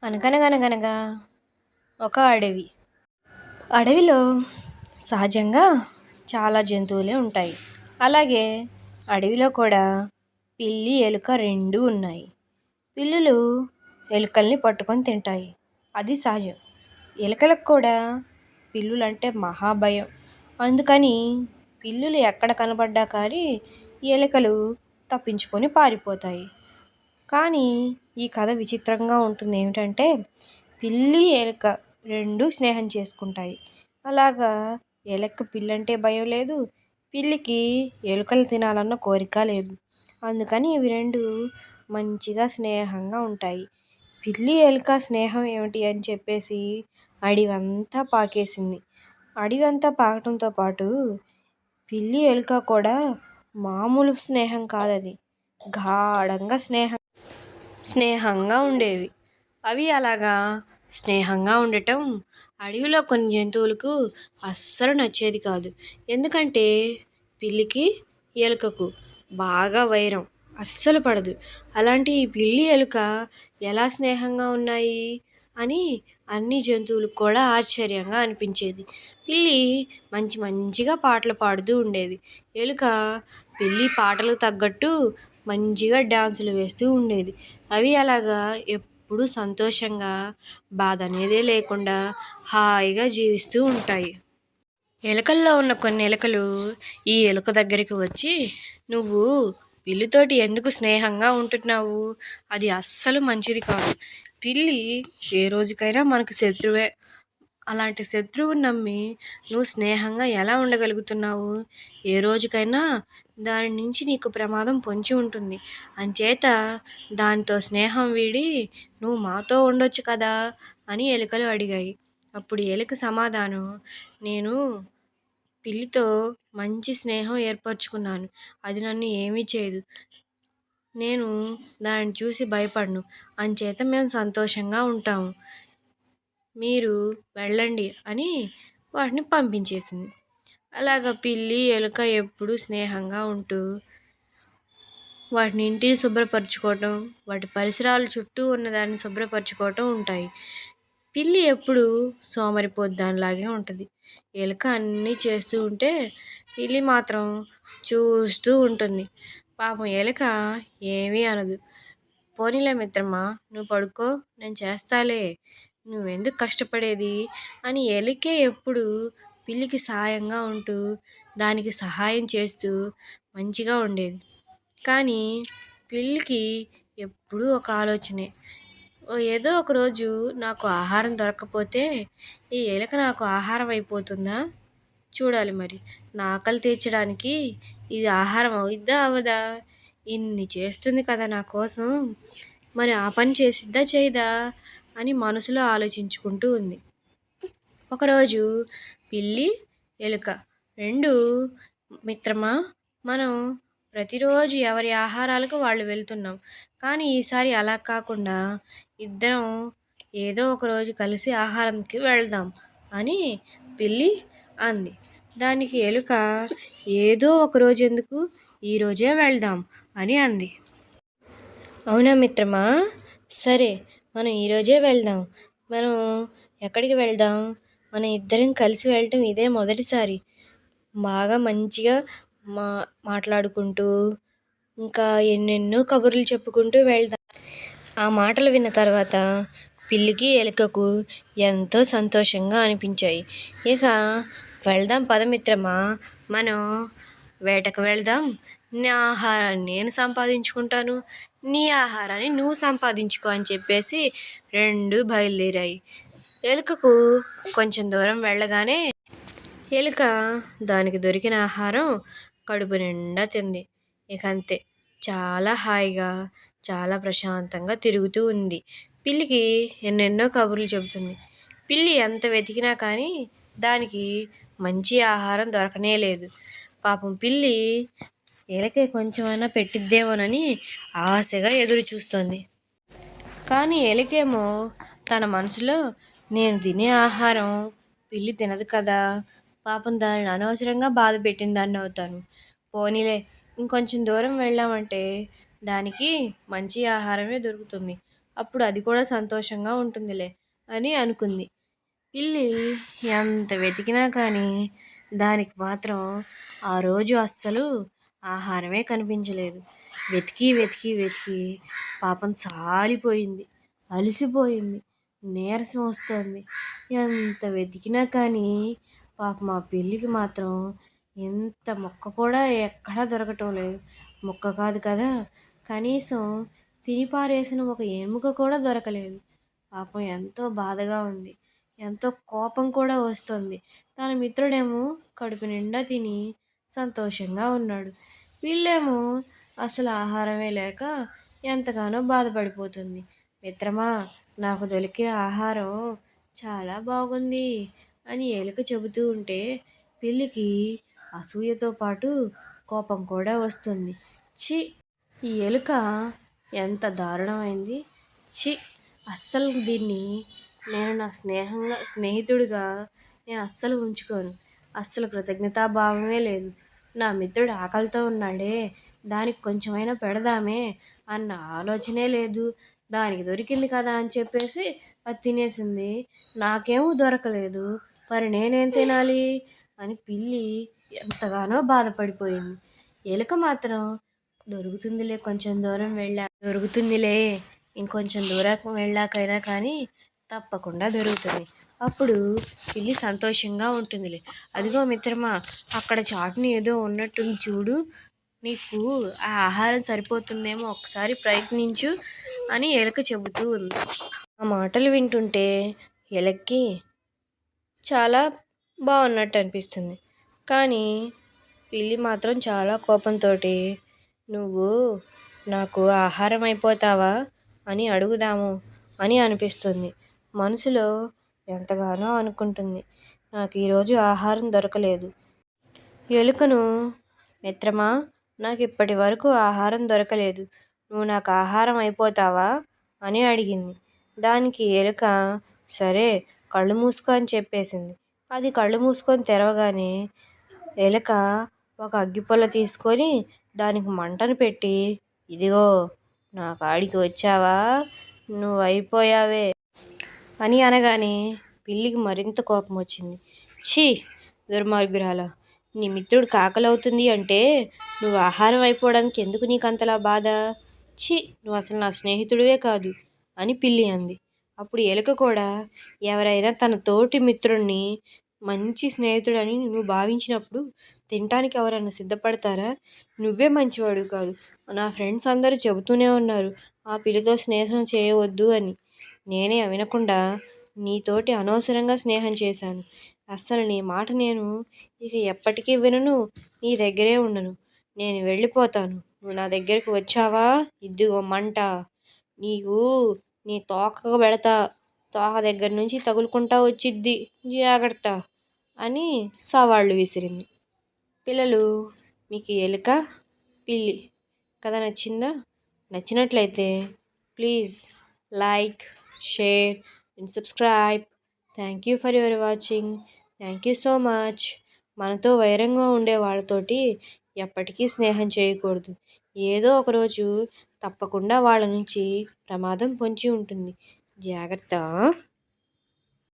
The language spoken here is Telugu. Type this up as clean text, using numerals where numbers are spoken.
అనగనగనగనగా ఒక అడవి. అడవిలో సహజంగా చాలా జంతువులే ఉంటాయి. అలాగే అడవిలో కూడా పిల్లి, ఎలుక రెండూ ఉన్నాయి. పిల్లులు ఎలుకల్ని పట్టుకొని తింటాయి. అది సహజం. ఎలుకలకు కూడా పిల్లులంటే మహాభయం. అందుకని పిల్లులు ఎక్కడ కనబడ్డా కానీ ఎలుకలు తప్పించుకొని పారిపోతాయి. కానీ ఈ కథ విచిత్రంగా ఉంటుంది. ఏమిటంటే పిల్లి, ఎలుక రెండు స్నేహం చేసుకుంటాయి. అలాగా ఎలుక పిల్లంటే భయం లేదు, పిల్లికి ఎలుకలు తినాలన్న కోరిక లేదు. అందుకని ఇవి రెండు మంచిగా స్నేహంగా ఉంటాయి. పిల్లి ఎలుక స్నేహం ఏమిటి అని చెప్పేసి అడవంతా పాకేసింది. అడవంతా పాకటంతో పాటు పిల్లి ఎలుక కూడా మామూలు స్నేహం కాదది, గాఢంగా స్నేహంగా ఉండేవి. అవి అలాగా స్నేహంగా ఉండటం అడవిలో కొన్ని జంతువులకు అస్సలు నచ్చేది కాదు. ఎందుకంటే పిల్లికి, ఎలుకకు బాగా వైరం, అస్సలు పడదు. అలాంటి ఈ పిల్లి, ఎలుక ఎలా స్నేహంగా ఉన్నాయి అని అన్ని జంతువులకు కూడా ఆశ్చర్యంగా అనిపించేది. పిల్లి మంచిగా పాటలు పాడుతూ ఉండేది. ఎలుక పిల్లి పాటలకు తగ్గట్టు మంచిగా డాన్సులు వేస్తూ ఉండేది. అవి అలాగా ఎప్పుడూ సంతోషంగా, బాధ అనేదే లేకుండా హాయిగా జీవిస్తూ ఉంటాయి. ఎలుకల్లో ఉన్న కొన్ని ఎలుకలు ఈ ఎలుక దగ్గరికి వచ్చి, నువ్వు పిల్లితోటి ఎందుకు స్నేహంగా ఉంటున్నావు? అది అస్సలు మంచిది కాదు. పిల్లి ఏ రోజుకైనా మనకు శత్రువే. అలాంటి శత్రువుని నమ్మి నువ్వు స్నేహంగా ఎలా ఉండగలుగుతున్నావు? ఏ రోజుకైనా దాని నుంచి నీకు ప్రమాదం పొంచి ఉంటుంది. అంచేత దానితో స్నేహం వీడి నువ్వు మాతో ఉండొచ్చు కదా అని ఎలుకలు అడిగాయి. అప్పుడు ఎలుక సమాధానం, నేను పిల్లితో మంచి స్నేహం ఏర్పరచుకున్నాను. అది నన్ను ఏమీ చేయదు. నేను దానిని చూసి భయపడను. అంచేత మేము సంతోషంగా ఉంటాము. మీరు వెళ్ళండి అని వాటిని పంపించేసింది. అలాగ పిల్లి, ఎలుక ఎప్పుడూ స్నేహంగా ఉంటూ వాటిని ఇంటిని శుభ్రపరచుకోవటం, వాటి పరిసరాలు చుట్టూ ఉన్నదాన్ని శుభ్రపరచుకోవటం ఉంటాయి. పిల్లి ఎప్పుడు సోమరిపోద్దానిలాగే ఉంటుంది. ఎలుక అన్నీ చేస్తూ ఉంటే పిల్లి మాత్రం చూస్తూ ఉంటుంది. పాపం ఎలుక ఏమీ అనదు. పోనీలే మిత్రమా, నువ్వు పడుకో, నేను చేస్తాలే, నువ్వెందుకు కష్టపడేది అని ఎలుకే ఎప్పుడు పిల్లికి సాయంగా ఉంటూ దానికి సహాయం చేస్తూ మంచిగా ఉండేది. కానీ పిల్లికి ఎప్పుడూ ఒక ఆలోచనే, ఏదో ఒకరోజు నాకు ఆహారం దొరకకపోతే ఈ ఎలుక నాకు ఆహారం అయిపోతుందా? చూడాలి మరి. నా ఆకలి తీర్చడానికి ఇది ఆహారం అవుద్దా అవ్వదా? ఇన్ని చేస్తుంది కదా నా కోసం, మరి ఆ పని చేసిద్దా చేయదా అని మనసులో ఆలోచించుకుంటూ ఉంది. ఒకరోజు పిల్లి, ఎలుక రెండు, మిత్రమా, మనం ప్రతిరోజు ఎవరి ఆహారాలకు వాళ్ళు వెళ్తున్నాం. కానీ ఈసారి అలా కాకుండా ఇద్దరం ఏదో ఒకరోజు కలిసి ఆహారంకి వెళ్దాం అని పిల్లి అంది. దానికి ఎలుక, ఏదో ఒకరోజు ఎందుకు, ఈరోజే వెళ్దాం అని అంది. అవునా మిత్రమా, సరే, మనం ఈరోజే వెళ్దాం. మనం ఎక్కడికి వెళ్దాం? మనం ఇద్దరం కలిసి వెళ్ళటం ఇదే మొదటిసారి. బాగా మంచిగా మాట్లాడుకుంటూ ఇంకా ఎన్నెన్నో కబుర్లు చెప్పుకుంటూ వెళ్దాం. ఆ మాటలు విన్న తర్వాత పిల్లికి, ఎలుకకు ఎంతో సంతోషంగా అనిపించాయి. ఇక వెళ్దాం పద మిత్రమా, మనం వేటకు వెళ్దాం. నా ఆహారాన్ని నేను సంపాదించుకుంటాను, నీ ఆహారాన్ని నువ్వు సంపాదించుకో అని చెప్పేసి రెండు బయలుదేరాయి. ఎలుకకు కొంచెం దూరం వెళ్ళగానే ఎలుక దానికి దొరికిన ఆహారం కడుపు నిండా తింది. ఇక అంతే, చాలా హాయిగా, చాలా ప్రశాంతంగా తిరుగుతూ ఉంది. పిల్లికి ఎన్నెన్నో కబుర్లు చెబుతుంది. పిల్లి ఎంత వెతికినా కానీ దానికి మంచి ఆహారం దొరకనే లేదు. పాపం పిల్లి ఎలుక కొంచెమైనా పెట్టిద్దేమోనని ఆశగా ఎదురు చూస్తుంది. కానీ ఎలుకేమో తన మనసులో, నేను తినే ఆహారం పిల్లి తినదు కదా, పాపం దానిని అనవసరంగా బాధ పెట్టిన దాన్ని అవుతాను. పోనీలే, ఇంకొంచెం దూరం వెళ్ళామంటే దానికి మంచి ఆహారమే దొరుకుతుంది, అప్పుడు అది కూడా సంతోషంగా ఉంటుందిలే అని అనుకుంది. పిల్లి ఎంత వెతికినా కానీ దానికి మాత్రం ఆ రోజు అస్సలు ఆహారమే కనిపించలేదు. వెతికి వెతికి వెతికి పాపం సాలిపోయింది, అలసిపోయింది, నీరసం వస్తుంది. ఎంత వెతికినా కానీ పాపం ఆ పిల్లికి మాత్రం ఎంత మొక్క కూడా ఎక్కడా దొరకటం లేదు. మొక్క కాదు కదా, కనీసం తిని పారేసిన ఒక ఎముక కూడా దొరకలేదు. పాపం ఎంతో బాధగా ఉంది, ఎంతో కోపం కూడా వస్తుంది. తన మిత్రుడేమో కడుపు నిండా తిని సంతోషంగా ఉన్నాడు. వీళ్ళేమో అసలు ఆహారమే లేక ఎంతగానో బాధపడిపోతుంది. మిత్రమా, నాకు దొరికిన ఆహారం చాలా బాగుంది అని ఎలుక చెబుతూ ఉంటే పిల్లికి అసూయతో పాటు కోపం కూడా వస్తుంది. ఛీ, ఈ ఎలుక ఎంత దారుణమైంది! ఛీ, అస్సలు దీన్ని నేను నా స్నేహితుడిగా నేను అస్సలు ఉంచుకోను. అస్సలు కృతజ్ఞతాభావమే లేదు. నా మిత్రుడు ఆకలితో ఉన్నాడే, దానికి కొంచెమైనా పెడదామే అన్న ఆలోచనే లేదు. దానికి దొరికింది కదా అని చెప్పేసి అది తినేసింది. నాకేమో దొరకలేదు, మరి నేనేం తినాలి అని పిల్లి ఎంతగానో బాధపడిపోయింది. ఎలుక మాత్రం దొరుకుతుందిలే, ఇంకొంచెం దూరం వెళ్ళాకైనా కానీ తప్పకుండా దొరుకుతుంది. అప్పుడు పిల్లి సంతోషంగా ఉంటుందిలే. అదిగో మిత్రమా, అక్కడ చాటున ఏదో ఉన్నట్టుంది చూడు, నీకు ఆ ఆహారం సరిపోతుందేమో, ఒకసారి ప్రయత్నించు అని ఎలుక చెబుతూ ఉంది. ఆ మాటలు వింటుంటే ఎలక్కి చాలా బాగున్నట్టు అనిపిస్తుంది. కానీ పిల్లి మాత్రం చాలా కోపంతో, నువ్వు నాకు ఆహారం అయిపోతావా అని అడుగుదాము అని అనిపిస్తుంది. మనసులో ఎంతగానో అనుకుంటుంది, నాకు ఈరోజు ఆహారం దొరకలేదు. ఎలుకను, మిత్రమా, నాకు ఇప్పటి వరకు ఆహారం దొరకలేదు, నువ్వు నాకు ఆహారం అయిపోతావా అని అడిగింది. దానికి ఎలుక సరే కళ్ళు మూసుకో అని చెప్పేసింది. అది కళ్ళు మూసుకొని తెరవగానే ఎలుక ఒక అగ్గిపుల్ల తీసుకొని దానికి మంటను పెట్టి, ఇదిగో నా కాడికి వచ్చావా, నువ్వు అయిపోయావే అని అనగానే పిల్లికి మరింత కోపం వచ్చింది. ఛీ, దుర్మార్గురాలా, నీ మిత్రుడు ఆకలవుతుంది అంటే నువ్వు ఆహారం అయిపోవడానికి ఎందుకు నీకు అంతలా బాధ? ఛీ, నువ్వు అసలు నా స్నేహితుడివే కాదు అని పిల్లి అంది. అప్పుడు ఎలుక కూడా, ఎవరైనా తన తోటి మిత్రుడిని మంచి స్నేహితుడని నువ్వు భావించినప్పుడు తినటానికి ఎవరైనా సిద్ధపడతారా? నువ్వే మంచివాడు కాదు, నా ఫ్రెండ్స్ అందరూ చెబుతూనే ఉన్నారు ఆ పిల్లితో స్నేహం చేయవద్దు అని. నేనే వినకుండా నీతోటి అనవసరంగా స్నేహం చేశాను. అస్సలు నీ మాట నేను ఇక ఎప్పటికీ వినను, నీ దగ్గరే ఉండను, నేను వెళ్ళిపోతాను. నువ్వు నా దగ్గరికి వచ్చావా, ఇదిగో మంట, నీకు నీ తోకకు పెడతా, తోక దగ్గర నుంచి తగులుకుంటా వచ్చిద్ది, జాగ్రత్త అని సవాళ్ళు విసిరింది. పిల్లలు, మీకు ఎలుక పిల్లి కథ నచ్చిందా? నచ్చినట్లయితే please like, share and subscribe. Thank you for your watching. Thank you so much. మనతో వైరంగా ఉండే వాళ్ళతోటి ఎప్పటికీ స్నేహం చేయకూడదు. ఏదో ఒకరోజు తప్పకుండా వాళ్ళ నుంచి ప్రమాదం పొంచి ఉంటుంది. జాగ్రత్త.